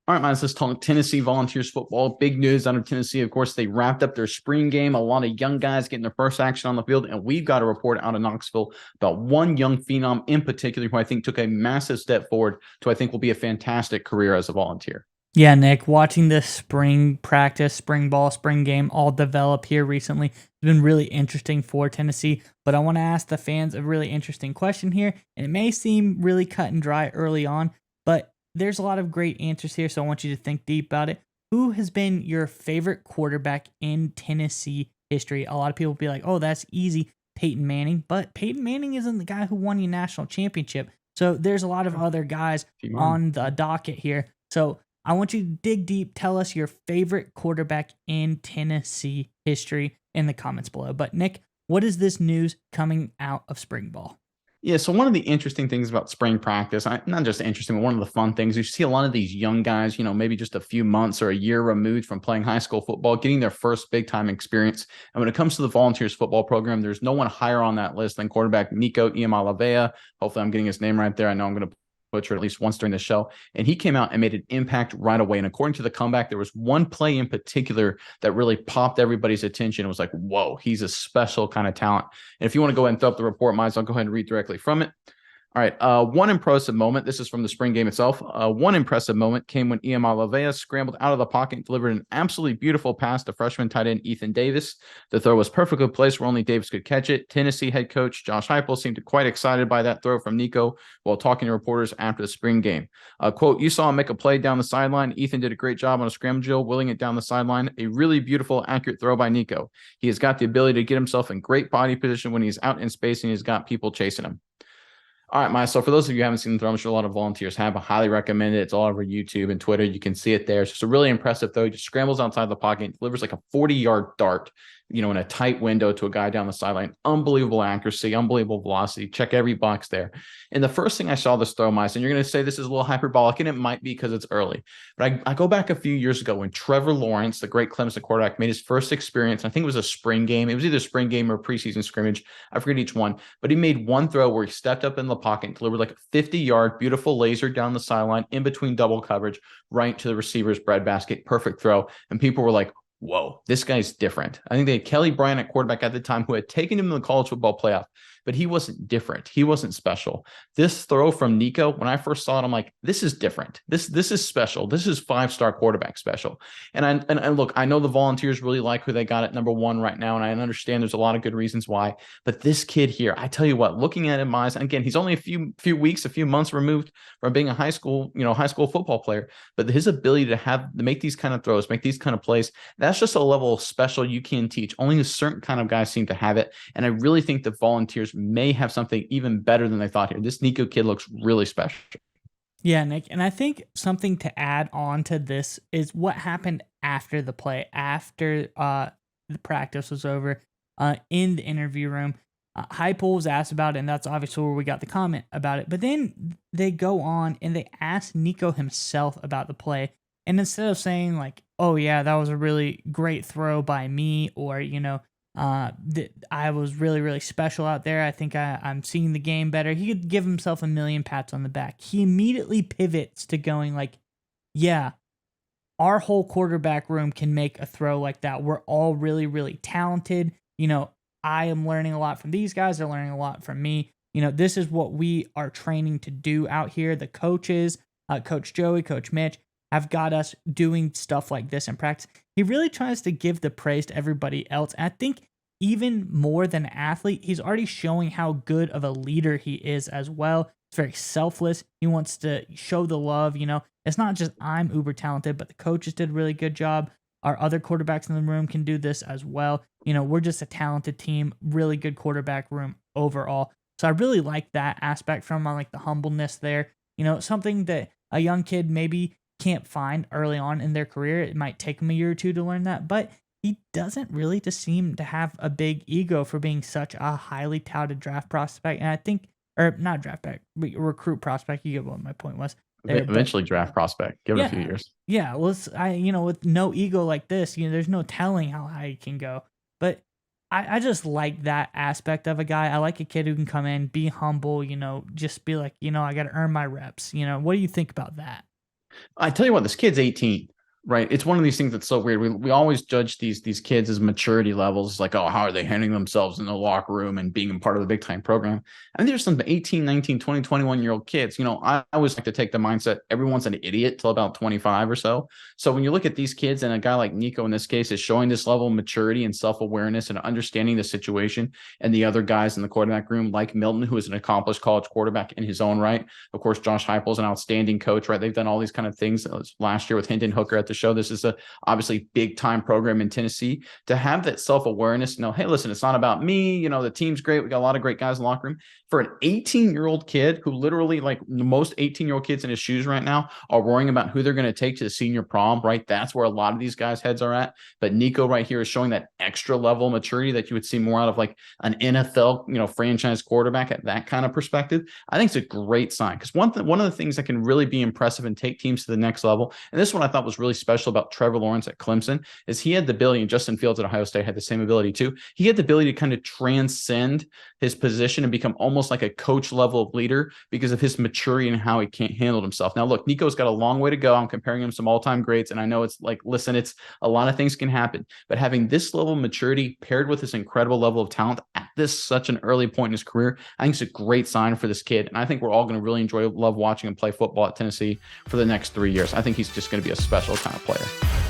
All right, man, let's talk Tennessee Volunteers football. Big news out of Tennessee. Of course, they wrapped up their spring game. A lot of young guys getting their first action on the field. And we've got a report out of Knoxville about one young phenom in particular who I think took a massive step forward to I think will be a fantastic career as a volunteer. Yeah, Nick, watching this spring practice, spring ball, spring game all develop here recently has been really interesting for Tennessee. But I want to ask the fans a really interesting question here. And it may seem really cut and dry early on, but there's a lot of great answers here. So I want you to think deep about it. Who has been your favorite quarterback in Tennessee history? A lot of people will be like, oh, that's easy, Peyton Manning. But Peyton Manning isn't the guy who won your national championship. So there's a lot of other guys on the docket here. So I want you to dig deep. Tell us your favorite quarterback in Tennessee history in the comments below. But Nick, what is this news coming out of spring ball? Yeah, so one of the interesting things about spring practice, not just interesting, but one of the fun things, you see a lot of these young guys, maybe just a few months or a year removed from playing high school football, getting their first big time experience. And when it comes to the Volunteers football program, there's no one higher on that list than quarterback Nico Iamaleava. Hopefully I'm getting his name right there. I know I'm going to butcher at least once during the show. And he came out and made an impact right away. And according to the comeback, there was one play in particular that really popped everybody's attention. It was like, whoa, he's a special kind of talent. And if you want to go ahead and throw up the report, might as well go ahead and read directly from it. All right. One impressive moment. This is from the spring game itself. One impressive moment came when Iamaleava scrambled out of the pocket and delivered an absolutely beautiful pass to freshman tight end Ethan Davis. The throw was perfectly placed where only Davis could catch it. Tennessee head coach Josh Heupel seemed quite excited by that throw from Nico while talking to reporters after the spring game. Quote, "You saw him make a play down the sideline. Ethan did a great job on a scramble drill, willing it down the sideline. A really beautiful, accurate throw by Nico. He has got the ability to get himself in great body position when he's out in space and he's got people chasing him." All right, Maya. So for those of you who haven't seen the throw, I'm sure a lot of volunteers have. I highly recommend it. It's all over YouTube and Twitter. You can see it there. It's just a really impressive throw. He just scrambles outside the pocket and delivers like a 40-yard dart, in a tight window to a guy down the sideline. Unbelievable accuracy, unbelievable velocity. Check every box there. And the first thing I saw this throw, Maya, and you're going to say this is a little hyperbolic, and it might be because it's early. But I go back a few years ago when Trevor Lawrence, the great Clemson quarterback, made his first experience. I think it was a spring game. It was either spring game or preseason scrimmage. I forget each one. But he made one throw where he stepped up in the pocket and delivered like a 50-yard, beautiful laser down the sideline in between double coverage, right to the receiver's breadbasket. Perfect throw. And people were like, whoa, this guy's different. I think they had Kelly Bryant at quarterback at the time who had taken him to the college football playoff, but he wasn't different. He wasn't special. This throw from Nico, when I first saw it, I'm like, this is different. This is special. This is five-star quarterback special. And look, I know the Volunteers really like who they got at number one right now, and I understand there's a lot of good reasons why. But this kid here, I tell you what, looking at him, eyes, again, he's only a few weeks, a few months removed from being a high school football player, but his ability to make these kind of throws, make these kind of plays, that's just a level of special you can teach. Only a certain kind of guys seem to have it. And I really think the Volunteers may have something even better than they thought here. This Nico kid looks really special. Yeah, Nick. And I think something to add on to this is what happened after the play, after the practice was over, in the interview room. Heupel was asked about it, and that's obviously where we got the comment about it. But then they go on and they ask Nico himself about the play. And instead of saying like, oh yeah, that was a really great throw by me, or, I was really, really special out there. I think I'm seeing the game better. He could give himself a million pats on the back. He immediately pivots to going like, yeah, our whole quarterback room can make a throw like that. We're all really, really talented. I am learning a lot from these guys. They're learning a lot from me. This is what we are training to do out here. The coaches, Coach Joey, Coach Mitch, have got us doing stuff like this in practice. He really tries to give the praise to everybody else. And I think even more than an athlete, he's already showing how good of a leader he is as well. It's very selfless. He wants to show the love. It's not just I'm uber talented, but the coaches did a really good job. Our other quarterbacks in the room can do this as well. We're just a talented team, really good quarterback room overall. So I really like that aspect from him. I like the humbleness there. Something that a young kid maybe can't find early on in their career. It might take them a year or two to learn that, but he doesn't really just seem to have a big ego for being such a highly touted draft prospect. And I think, or not draft back, but recruit prospect. You get what my point was. Eventually draft prospect. Give it a few years. Yeah. Well, with no ego like this, there's no telling how high he can go. But I just like that aspect of a guy. I like a kid who can come in, be humble, just be like, I got to earn my reps. What do you think about that? I tell you what, this kid's 18, right? It's one of these things that's so weird. We always judge these kids as maturity levels, like, oh, how are they handling themselves in the locker room and being a part of the big time program? And there's some 18, 19, 20, 21-year-old kids. I always like to take the mindset everyone's an idiot till about 25 or so. So when you look at these kids, and a guy like Nico in this case is showing this level of maturity and self-awareness and understanding the situation, and the other guys in the quarterback room, like Milton, who is an accomplished college quarterback in his own right. Of course, Josh Heupel is an outstanding coach, right? They've done all these kind of things last year with Hendon Hooker at the show. This is a obviously big time program in Tennessee. To have that self-awareness, hey, listen, it's not about me. The team's great. We got a lot of great guys in the locker room. For an 18-year-old kid who literally, like most 18-year-old kids in his shoes right now, are worrying about who they're going to take to the senior prom, right? That's where a lot of these guys' heads are at. But Nico right here is showing that extra level of maturity that you would see more out of like an NFL, franchise quarterback at that kind of perspective. I think it's a great sign, because one of the things that can really be impressive and take teams to the next level, and this one I thought was really special about Trevor Lawrence at Clemson, is he had the ability, and Justin Fields at Ohio State had the same ability too. He had the ability to kind of transcend his position and become almost like a coach level of leader because of his maturity and how he can't handle himself. Now, look, Nico's got a long way to go. I'm comparing him to some all-time greats, and I know it's like, listen, it's a lot of things can happen, but having this level of maturity paired with this incredible level of talent at this such an early point in his career, I think it's a great sign for this kid. And I think we're all going to really love watching him play football at Tennessee for the next 3 years. I think he's just going to be a special kind of player.